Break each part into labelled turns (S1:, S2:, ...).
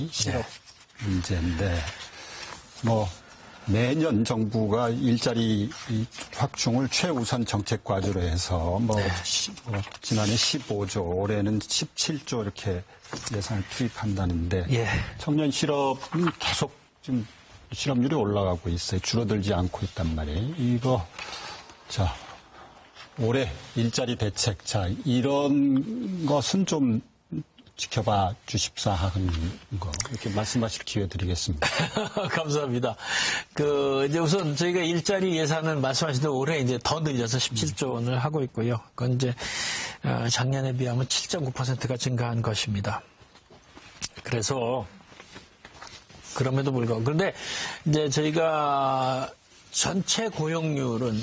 S1: 실업 문제인데, 매년 정부가 일자리 확충을 최우선 정책 과제로 해서, 지난해 15조, 올해는 17조 이렇게 예산을 투입한다는데, 청년 실업은 계속 지금 실업률이 올라가고 있어요. 줄어들지 않고 있단 말이에요. 올해 일자리 대책, 이런 것은 좀 지켜봐 주십사 하는 거, 이렇게 말씀하실 기회 드리겠습니다.
S2: 감사합니다. 이제 우선 저희가 일자리 예산을 말씀하신 대로 올해 이제 더 늘려서 17조 원을 하고 있고요. 그건 이제, 작년에 비하면 7.9%가 증가한 것입니다. 그래서, 그럼에도 불구하고. 그런데 이제 저희가 전체 고용률은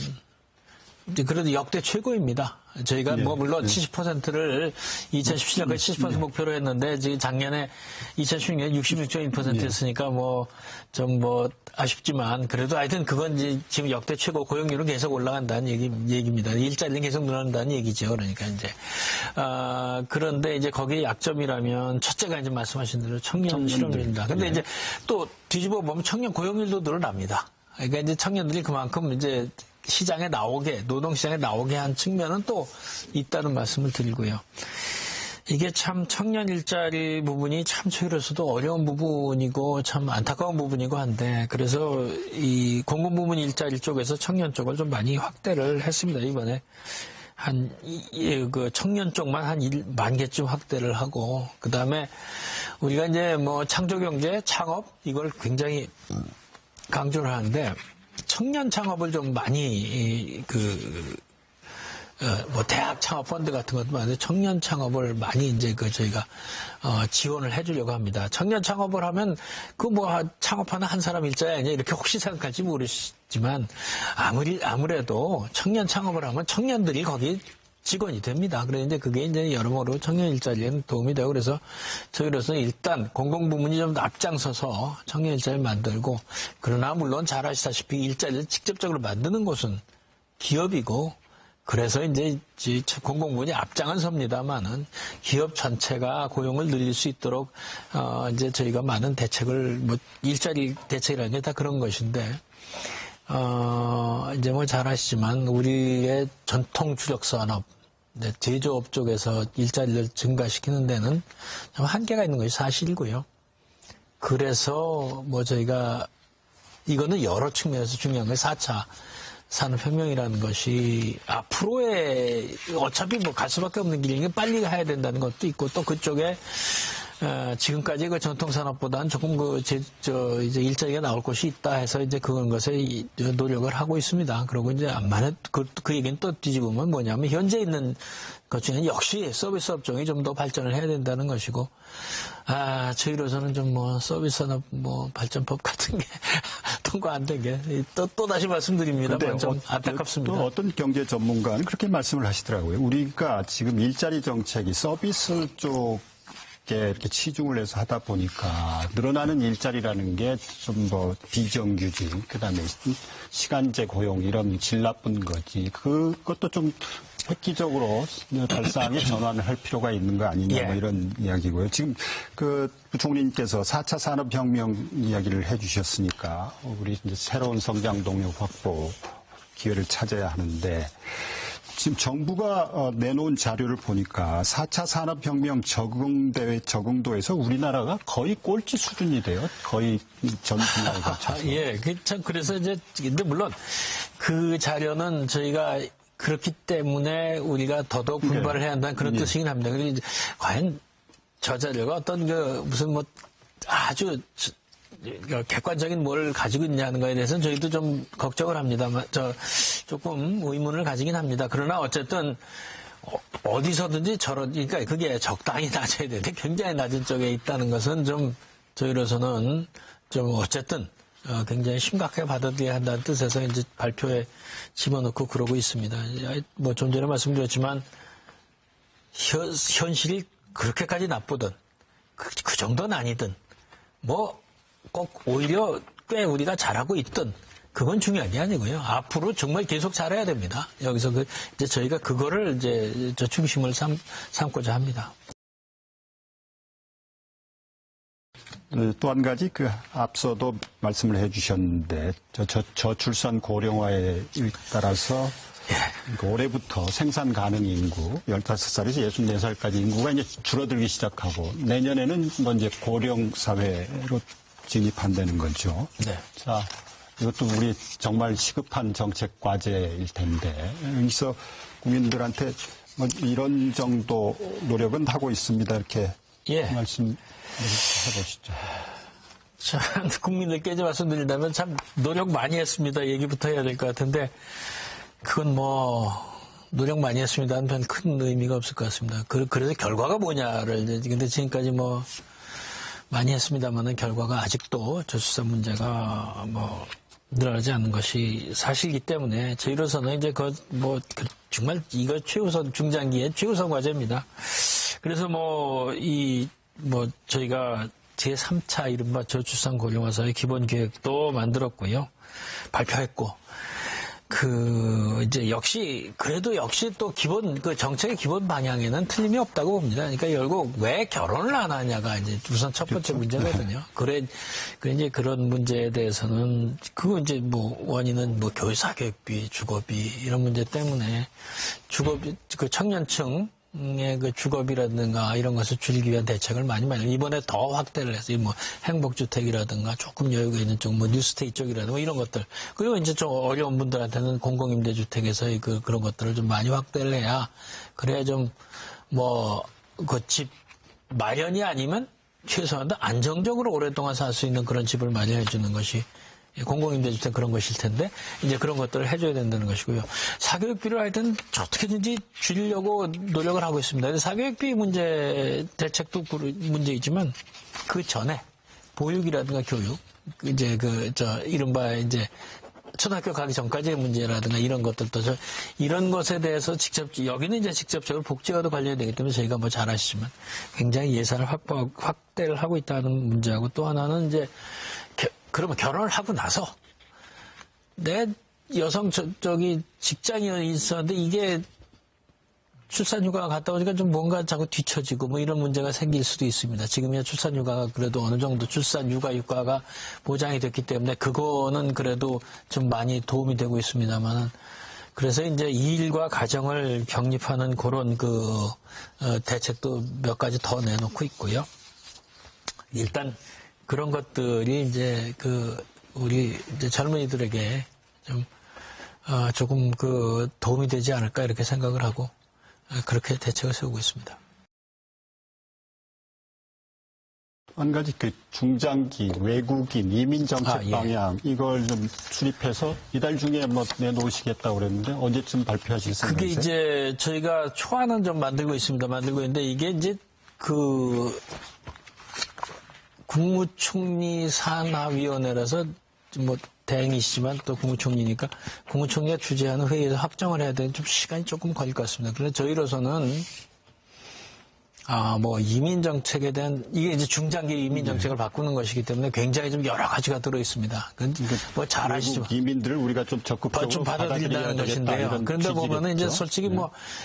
S2: 이제 그래도 역대 최고입니다. 저희가 물론 70%를 2017년까지 70% 목표로 했는데 지금 작년에 2016년 66.1%였으니까 아쉽지만 그래도 하여튼 그건 이제 지금 역대 최고 고용률은 계속 올라간다는 얘기입니다. 일자리는 계속 늘어난다는 얘기죠. 그러니까 이제 그런데 이제 거기에 약점이라면 첫째가 이제 말씀하신 대로 청년 실업률입니다. 근데 이제 또 뒤집어 보면 청년 고용률도 늘어납니다. 그러니까 이제 청년들이 그만큼 이제 시장에 나오게, 노동시장에 나오게 한 측면은 또 있다는 말씀을 드리고요. 이게 참 청년 일자리 부분이 참 저희로서도 어려운 부분이고 참 안타까운 부분이고 한데, 그래서 이 공공부문 일자리 쪽에서 청년 쪽을 좀 많이 확대를 했습니다. 이번에 청년 쪽만 한 1만 개쯤 확대를 하고, 그 다음에 우리가 이제 창조경제, 창업, 이걸 굉장히 강조를 하는데, 청년 창업을 좀 많이, 대학 창업 펀드 같은 것도 많은데, 청년 창업을 많이 이제 저희가, 지원을 해주려고 합니다. 청년 창업을 하면, 창업하는 한 사람 일자리 아니냐, 이렇게 혹시 생각할지 모르시지만, 아무래도 청년 창업을 하면 청년들이 거기 직원이 됩니다. 그런데 그게 이제 여러모로 청년 일자리에는 도움이 되고, 그래서 저희로서는 일단 공공부문이 좀 앞장서서 청년 일자리를 만들고, 그러나 물론 잘 아시다시피 일자리를 직접적으로 만드는 곳은 기업이고, 그래서 이제 공공부문이 앞장은 섭니다만은 기업 전체가 고용을 늘릴 수 있도록 이제 저희가 많은 대책을 일자리 대책이라는 게 다 그런 것인데, 이제 잘 아시지만 우리의 전통 주력 산업, 제조업 쪽에서 일자리를 증가시키는 데는 좀 한계가 있는 것이 사실이고요. 그래서 저희가 이거는 여러 측면에서 중요한 거예요. 4차 산업혁명이라는 것이 앞으로의 어차피 갈 수밖에 없는 길이니까 빨리 해야 된다는 것도 있고, 또 그쪽에 지금까지 전통산업보다는 조금 이제 일자리가 나올 곳이 있다 해서 이제 그런 것에 노력을 하고 있습니다. 그리고 이제 그 얘기는 또 뒤집으면 뭐냐면 현재 있는 것 중에는 역시 서비스 업종이 좀 더 발전을 해야 된다는 것이고, 저희로서는 좀 서비스 산업 발전법 같은 게 통과 안 된 게 또 다시 말씀드립니다만 좀 안타깝습니다.
S1: 또 어떤 경제 전문가는 그렇게 말씀을 하시더라고요. 우리가 지금 일자리 정책이 서비스 쪽 이렇게 치중을 해서 하다 보니까 늘어나는 일자리라는 게 좀 비정규직, 그다음에 시간제 고용 이런 질 나쁜 거지. 그것도 좀 획기적으로 발상에 전환을 할 필요가 있는 거 아니냐, 이런 이야기고요. 지금 부총리님께서 4차 산업혁명 이야기를 해주셨으니까 우리 이제 새로운 성장 동력 확보 기회를 찾아야 하는데, 지금 정부가 내놓은 자료를 보니까 4차 산업혁명 적응도에서 우리나라가 거의 꼴찌 수준이 돼요. 거의 전 분야에 걸쳐서.
S2: 그래서 이제, 근데 물론 그 자료는 저희가 그렇기 때문에 우리가 더더욱 분발을 해야 한다는 그런 뜻이긴 합니다. 그런데 이제 과연 저 자료가 어떤 무슨 아주 객관적인 뭘 가지고 있냐는 거에 대해서는 저희도 좀 걱정을 합니다만, 조금 의문을 가지긴 합니다. 그러나 어쨌든, 어디서든지 그러니까 그게 적당히 낮아야 되는데 굉장히 낮은 쪽에 있다는 것은 좀, 저희로서는 좀 어쨌든, 굉장히 심각하게 받아들여야 한다는 뜻에서 이제 발표에 집어넣고 그러고 있습니다. 좀 전에 말씀드렸지만, 현실이 그렇게까지 나쁘든, 그 정도는 아니든, 꼭 오히려 꽤 우리가 잘하고 있던, 그건 중요한 게 아니고요. 앞으로 정말 계속 잘해야 됩니다. 여기서 이제 저희가 그거를 이제 중심을 삼고자 합니다.
S1: 또 한 가지 앞서도 말씀을 해주셨는데 저출산 고령화에 따라서 올해부터 생산 가능 인구 15살에서 64살까지 인구가 이제 줄어들기 시작하고 내년에는 이제 고령 사회로 진입한다는 거죠.
S2: 네.
S1: 자, 이것도 우리 정말 시급한 정책 과제일 텐데 여기서 국민들한테 이런 정도 노력은 하고 있습니다. 이렇게 말씀해 보시죠.
S2: 자, 국민들께 이제 말씀드린다면 참 노력 많이 했습니다. 얘기부터 해야 될 것 같은데 그건 노력 많이 했습니다는 별 큰 의미가 없을 것 같습니다. 그래서 결과가 뭐냐를 근데 지금까지 많이 했습니다만은 결과가 아직도 저출산 문제가 늘어나지 않는 것이 사실이기 때문에 저희로서는 이제 정말 이거 최우선 중장기의 최우선 과제입니다. 그래서 저희가 제3차 이른바 저출산 고령화 사회 기본 계획도 만들었고요. 발표했고 그래도 역시 또 정책의 기본 방향에는 틀림이 없다고 봅니다. 그러니까 결국 왜 결혼을 안 하냐가 이제 우선 첫 번째 문제거든요. 이제 그런 문제에 대해서는 원인은 교사 교육비, 주거비 이런 문제 때문에 주거비 청년층 의 주거비라든가 이런 것을 줄이기 위한 대책을 많이 이번에 더 확대를 해서 행복주택이라든가 조금 여유가 있는 쪽 뉴스테이 쪽이라든가 이런 것들 그리고 이제 좀 어려운 분들한테는 공공임대주택에서의 그런 것들을 좀 많이 확대를 해야 그래야 좀 집 마련이 아니면 최소한 안정적으로 오랫동안 살 수 있는 그런 집을 마련해 주는 것이 공공임대주택 그런 것일 텐데 이제 그런 것들을 해줘야 된다는 것이고요. 사교육비를 하여튼 어떻게든지 줄이려고 노력을 하고 있습니다. 사교육비 문제 대책도 문제이지만 그 전에 보육이라든가 교육 이른바 초등학교 가기 전까지의 문제라든가 이런 것들도 이런 것에 대해서 여기는 이제 직접적으로 복지와도 관련이 되기 때문에 저희가 잘 아시지만 굉장히 예산을 확대를 하고 있다는 문제하고 또 하나는 이제 그러면 결혼을 하고 나서 내 여성 직장이 있었는데 이게 출산휴가가 갔다 오니까 좀 뭔가 자꾸 뒤처지고 이런 문제가 생길 수도 있습니다. 지금이야 출산휴가가 그래도 어느 정도 육아가 보장이 됐기 때문에 그거는 그래도 좀 많이 도움이 되고 있습니다만은 그래서 이제 일과 가정을 병립하는 그런 대책도 몇 가지 더 내놓고 있고요. 일단 그런 것들이 이제 우리 이제 젊은이들에게 좀 조금 도움이 되지 않을까 이렇게 생각을 하고 그렇게 대책을 세우고 있습니다.
S1: 한 가지 중장기 외국인 이민 정책 방향 이걸 좀 수립해서 이달 중에 내놓으시겠다고 그랬는데 언제쯤 발표하실 생각이세요?
S2: 그게 이제 저희가 초안은 좀 만들고 있는데 이게 이제 국무총리 산하위원회라서 대행이시지만 또 국무총리니까 국무총리가 주재하는 회의에서 확정을 해야 되는 좀 시간이 조금 걸릴 것 같습니다. 그런데 저희로서는 이민 정책에 대한 이게 이제 중장기 이민 정책을 바꾸는 것이기 때문에 굉장히 좀 여러 가지가 들어 있습니다. 잘 아시죠?
S1: 이민들을 우리가 좀 적극적으로
S2: 좀 받아들인다는 것인데요. 그런데 보면은 이제 솔직히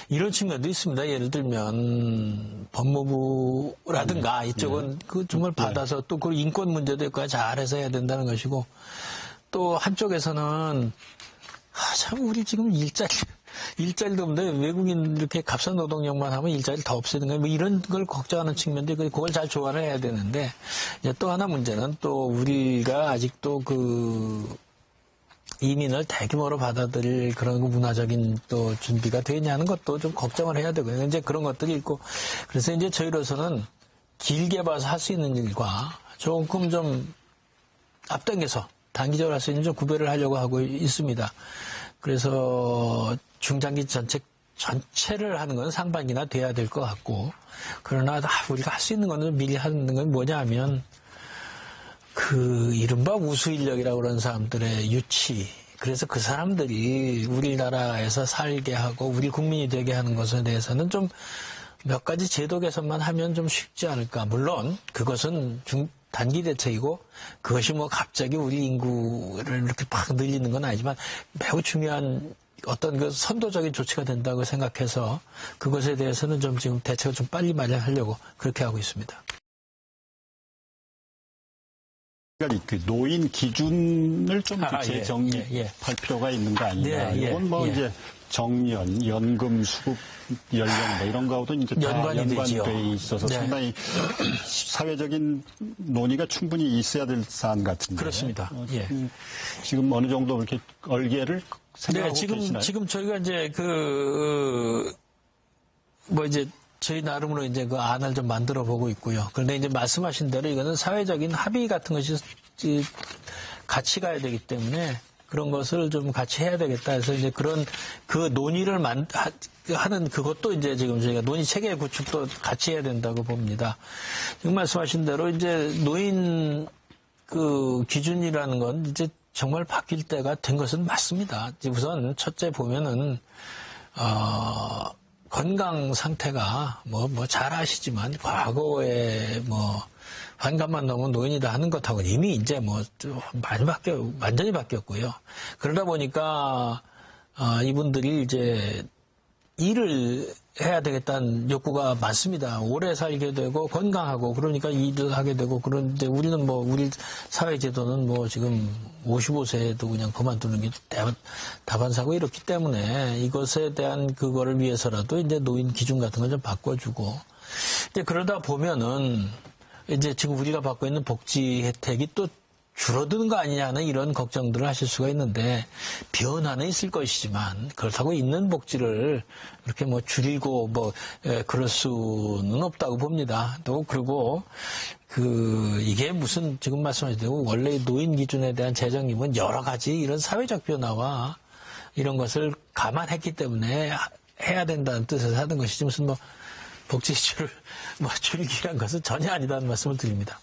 S2: 이런 측면도 있습니다. 예를 들면 법무부라든가 이쪽은 정말 받아서 또 그 인권 문제도 있고 잘해서 해야 된다는 것이고 또 한쪽에서는 참 우리 지금 일자리도 없는데 외국인 이렇게 값싼 노동력만 하면 일자리를 더 없애는 거예요. 이런 걸 걱정하는 측면도 있고 그걸 잘 조안을 해야 되는데 이제 또 하나 문제는 또 우리가 아직도 이민을 대규모로 받아들일 그런 문화적인 또 준비가 되냐는 것도 좀 걱정을 해야 되고요. 이제 그런 것들이 있고 그래서 이제 저희로서는 길게 봐서 할 수 있는 일과 조금 좀 앞당겨서 단기적으로 할 수 있는 좀 구별을 하려고 하고 있습니다. 그래서 중장기 전체를 하는 건 상반기나 돼야 될 것 같고 그러나 우리가 할 수 있는 거는 미리 하는 건 뭐냐 하면 이른바 우수인력이라고 그러는 사람들의 유치 그래서 그 사람들이 우리나라에서 살게 하고 우리 국민이 되게 하는 것에 대해서는 좀 몇 가지 제도 개선만 하면 좀 쉽지 않을까. 물론 그것은 단기 대책이고 그것이 갑자기 우리 인구를 이렇게 팍 늘리는 건 아니지만 매우 중요한 어떤 선도적인 조치가 된다고 생각해서 그것에 대해서는 좀 지금 대책을 좀 빨리 마련하려고 그렇게 하고 있습니다.
S1: 그 노인 기준을 좀
S2: 예,
S1: 재정립할
S2: 예.
S1: 필요가 있는 거 아닌가.
S2: 예, 예,
S1: 이건 뭐
S2: 예.
S1: 이제 정년, 연금, 수급 연령 뭐 이런 거하고도 이제 다
S2: 연관이 되지요.
S1: 연관돼 있어서
S2: 네.
S1: 상당히 사회적인 논의가 충분히 있어야 될 사안 같은데.
S2: 그렇습니다. 예.
S1: 지금 어느 정도 이렇게 얼개를 생각하고
S2: 네,
S1: 계시나요?
S2: 지금 저희가 이제 뭐 이제 저희 나름으로 이제 그 안을 좀 만들어 보고 있고요. 그런데 이제 말씀하신 대로 이거는 사회적인 합의 같은 것이 같이 가야 되기 때문에 그런 것을 좀 같이 해야 되겠다 해서 이제 그런 그 논의를 하는 그것도 이제 지금 저희가 논의 체계 구축도 같이 해야 된다고 봅니다. 지금 말씀하신 대로 이제 노인 그 기준이라는 건 이제 정말 바뀔 때가 된 것은 맞습니다. 우선 첫째 보면은 건강 상태가 뭐 잘 아시지만 과거에 뭐 환갑만 넘으면 노인이다 하는 것하고는 이미 이제 뭐 완전히 바뀌었고요. 그러다 보니까 이분들이 이제 일을 해야 되겠다는 욕구가 많습니다. 오래 살게 되고 건강하고 그러니까 일을 하게 되고 그런데 우리는 뭐 우리 사회 제도는 뭐 지금 55세에도 그냥 그만두는 게 다반사고 이렇기 때문에 이것에 대한 그거를 위해서라도 이제 노인 기준 같은 걸 좀 바꿔주고 이제 그러다 보면은 이제 지금 우리가 받고 있는 복지 혜택이 또 줄어드는 거 아니냐는 이런 걱정들을 하실 수가 있는데 변화는 있을 것이지만 그렇다고 있는 복지를 이렇게 뭐 줄이고 뭐 그럴 수는 없다고 봅니다. 또 그리고 이게 무슨 지금 말씀하신 대로 원래 노인 기준에 대한 재정립은 여러 가지 이런 사회적 변화와 이런 것을 감안했기 때문에 해야 된다는 뜻에서 하는 것이지 무슨 뭐 복지 지출을 뭐 줄이기란 것은 전혀 아니다는 말씀을 드립니다.